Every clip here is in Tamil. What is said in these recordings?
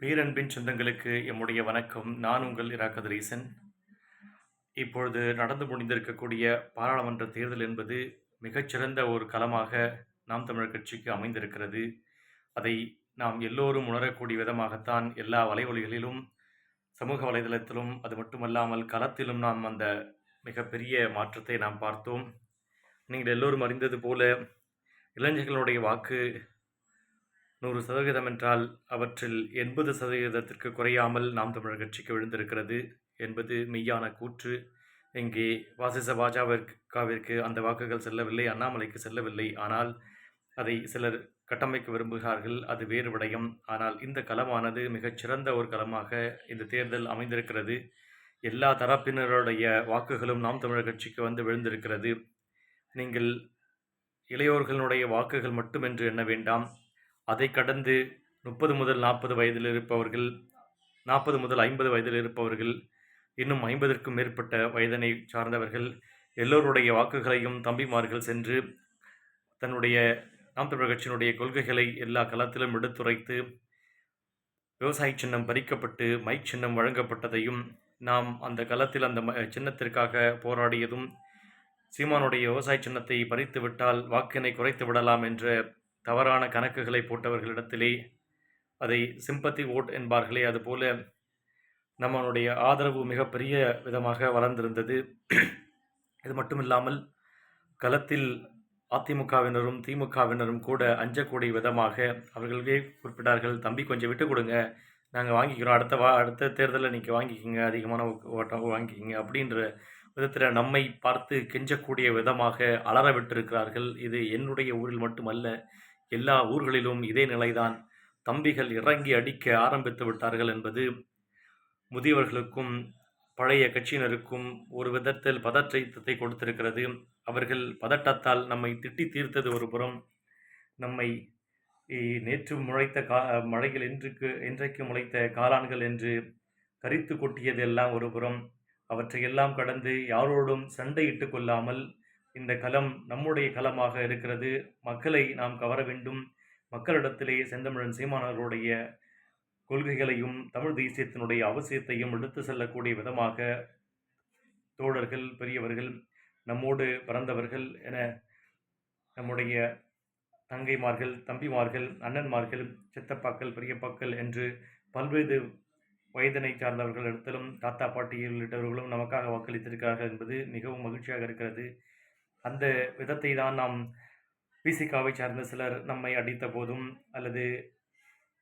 பேரன்பின் சொந்தங்களுக்கு எம்முடைய வணக்கம். நான் உங்கள் இரா கதிரீசன். இப்பொழுது நடந்து முடிந்திருக்கக்கூடிய பாராளுமன்ற தேர்தல் என்பது மிகச்சிறந்த ஒரு களமாக நாம் தமிழர் கட்சிக்கு அமைந்திருக்கிறது. அதை நாம் எல்லோரும் உணரக்கூடிய விதமாகத்தான் எல்லா வலைவலிகளிலும், சமூக வலைதளத்திலும், அது மட்டுமல்லாமல் களத்திலும் நாம் அந்த மிகப்பெரிய மாற்றத்தை நாம் பார்த்தோம். நீங்கள் எல்லோரும் அறிந்தது போல இளைஞர்களுடைய வாக்கு 100% என்றால் அவற்றில் 80% குறையாமல் நாம் தமிழர் கட்சிக்கு விழுந்திருக்கிறது என்பது மெய்யான கூற்று. இங்கே பாசிச பாஜகவிற்கு அந்த வாக்குகள் செல்லவில்லை, அண்ணாமலைக்கு செல்லவில்லை. ஆனால் அதை சிலர் கட்டமைக்க விரும்புகிறார்கள், அது வேறு விடயம். ஆனால் இந்த களமானது மிகச்சிறந்த ஒரு களமாக இந்த தேர்தல் அமைந்திருக்கிறது. எல்லா தரப்பினருடைய வாக்குகளும் நாம் தமிழர் கட்சிக்கு வந்து விழுந்திருக்கிறது. நீங்கள் இளையோர்களுடைய வாக்குகள் மட்டுமென்று எண்ண வேண்டாம். அதை கடந்து 30 முதல் 40 வயதில் இருப்பவர்கள், 40 முதல் 50 வயதில் இருப்பவர்கள், இன்னும் 50க்கும் மேற்பட்ட வயதினை சார்ந்தவர்கள் எல்லோருடைய வாக்குகளையும் தம்பிமார்கள் சென்று தன்னுடைய நாம் தமிழர் கட்சியினுடைய கொள்கைகளை எல்லா களத்திலும் எடுத்துரைத்து, விவசாய சின்னம் பறிக்கப்பட்டு மைக் சின்னம் வழங்கப்பட்டதையும், நாம் அந்த களத்தில் அந்த சின்னத்திற்காக போராடியதும், சீமானுடைய விவசாய சின்னத்தை பறித்து விட்டால் வாக்கினை குறைத்து விடலாம் என்ற தவறான கணக்குகளை போட்டவர்களிடத்திலே அதை சிம்பத்தி ஓட் என்பார்களே, அதுபோல நம்மளுடைய ஆதரவு மிகப்பெரிய விதமாக வளர்ந்திருந்தது. இது மட்டுமில்லாமல் களத்தில் அதிமுகவினரும் திமுகவினரும் கூட அஞ்சக்கூடிய விதமாக அவர்களே குறிப்பிட்டார்கள், தம்பி கொஞ்சம் விட்டு கொடுங்க, நாங்கள் வாங்கிக்கிறோம், அடுத்த தேர்தலில் நீங்கள் வாங்கிக்கிங்க, அதிகமான ஓட்டாக வாங்கிக்கிங்க அப்படின்ற விதத்தில் நம்மை பார்த்து கெஞ்சக்கூடிய விதமாக அலற விட்டிருக்கிறார்கள். இது என்னுடைய ஊரில் மட்டுமல்ல, எல்லா ஊர்களிலும் இதே நிலைதான். தம்பிகள் இறங்கி அடிக்க ஆரம்பித்து விட்டார்கள் என்பது முதியவர்களுக்கும் பழைய கட்சியினருக்கும் ஒரு விதத்தில் பதற்றத்தை கொடுத்திருக்கிறது. அவர்கள் பதட்டத்தால் நம்மை திட்டி தீர்த்தது ஒரு புறம், நம்மை நேற்று முளைத்த மழைகள் இன்றைக்கு முளைத்த காளான்கள் என்று கரித்து கொட்டியது எல்லாம் ஒரு புறம். அவற்றையெல்லாம் கடந்து யாரோடும் சண்டையிட்டு கொள்ளாமல் இந்த களம் நம்முடைய களமாக இருக்கிறது. மக்களை நாம் கவர வேண்டும். மக்களிடத்திலே செந்தமிழன் சீமானவர்களுடைய கொள்கைகளையும் தமிழ் தேசியத்தினுடைய அவசியத்தையும் எடுத்து செல்லக்கூடிய விதமாக தோழர்கள், பெரியவர்கள், நம்மோடு பிறந்தவர்கள் என நம்முடைய தங்கைமார்கள், தம்பிமார்கள், அண்ணன்மார்கள், சித்தப்பாக்கள், பெரியப்பாக்கள் என்று பல்வேறு வயதினை சார்ந்தவர்களிடத்திலும் தாத்தா பாட்டி உள்ளிட்டவர்களும் நமக்காக வாக்களித்திருக்கிறார்கள் என்பது மிகவும் மகிழ்ச்சியாக இருக்கிறது. அந்த விதத்தை தான் நாம் பிசிகாவை சார்ந்த சிலர் நம்மை அடித்த போதும், அல்லது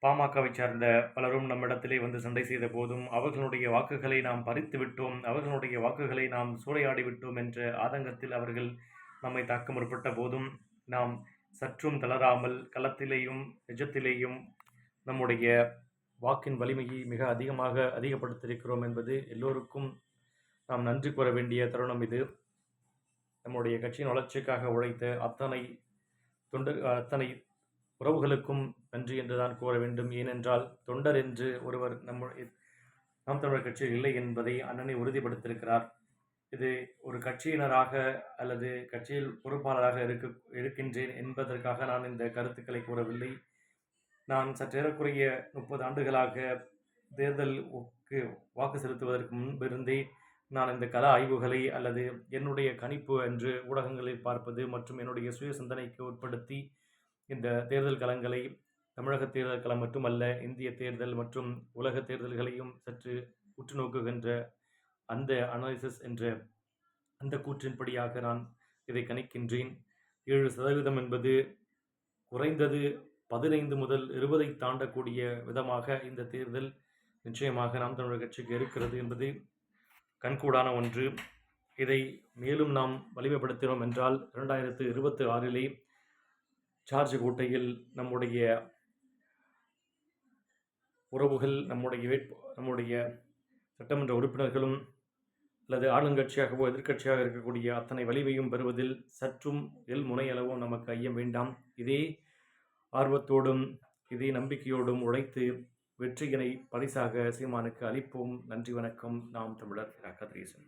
பாமகவை சார்ந்த பலரும் நம்மிடத்திலே வந்து சண்டை செய்த போதும், அவர்களுடைய வாக்குகளை நாம் பறித்து விட்டோம், அவர்களுடைய வாக்குகளை நாம் சூறையாடி விட்டோம் என்ற ஆதங்கத்தில் அவர்கள் நம்மை தாக்க முற்பட்ட போதும், நாம் சற்றும் தளராமல் களத்திலேயும் நிஜத்திலேயும் நம்முடைய வாக்கின் வலிமையை மிக அதிகப்படுத்தியிருக்கிறோம் என்பது எல்லோருக்கும் நாம் நன்றி கூற வேண்டிய தருணம் இது. நம்முடைய கட்சியின் வளர்ச்சிக்காக உழைத்த அத்தனை உறவுகளுக்கும் நன்றி என்றுதான் கூற வேண்டும். ஏனென்றால் தொண்டர் என்று ஒருவர் நாம் தமிழர் கட்சியில் இல்லை என்பதை அண்ணனை உறுதிப்படுத்தியிருக்கிறார். இது ஒரு கட்சியினராக அல்லது கட்சியில் பொறுப்பாளராக இருக்கின்றேன் என்பதற்காக நான் இந்த கருத்துக்களை கூறவில்லை. நான் சற்றேறக்குறைய 30 ஆண்டுகளாக தேர்தலுக்கு வாக்கு செலுத்துவதற்கு முன்பிருந்தே நான் இந்த கள ஆய்வுகளை அல்லது என்னுடைய கணிப்பு என்று ஊடகங்களில் பார்ப்பது மற்றும் என்னுடைய சுய சிந்தனைக்கு உட்படுத்தி இந்த தேர்தல் களங்களை, தமிழக தேர்தல் களம் மட்டுமல்ல, இந்திய தேர்தல் மற்றும் உலக தேர்தல்களையும் சற்று உற்று நோக்குகின்ற அந்த அனாலிசிஸ் என்ற அந்த கூற்றின்படியாக நான் இதை கணிக்கின்றேன். 7% என்பது குறைந்தது 15 முதல் 20 தாண்டக்கூடிய விதமாக இந்த தேர்தல் நிச்சயமாக நாம் தமிழர் கட்சிக்கு இருக்கிறது என்பது கண்கூடான ஒன்று. இதை மேலும் நாம் வலிமைப்படுத்தினோம் என்றால் 2026 சார்ஜ் கோட்டையில் நம்முடைய உறவுகள், நம்முடைய சட்டமன்ற உறுப்பினர்களும் அல்லது ஆளுங்கட்சியாகவோ எதிர்க்கட்சியாக இருக்கக்கூடிய அத்தனை வலிமையும் பெறுவதில் சற்றும் முனையளவும் நமக்கு ஐயம் வேண்டாம். இதே ஆர்வத்தோடும் இதே நம்பிக்கையோடும் உழைத்து வெற்றியினை பரிசாக சீமானுக்கு அளிப்போம். நன்றி, வணக்கம். நாம் தமிழர். இரா கதிரீசன்.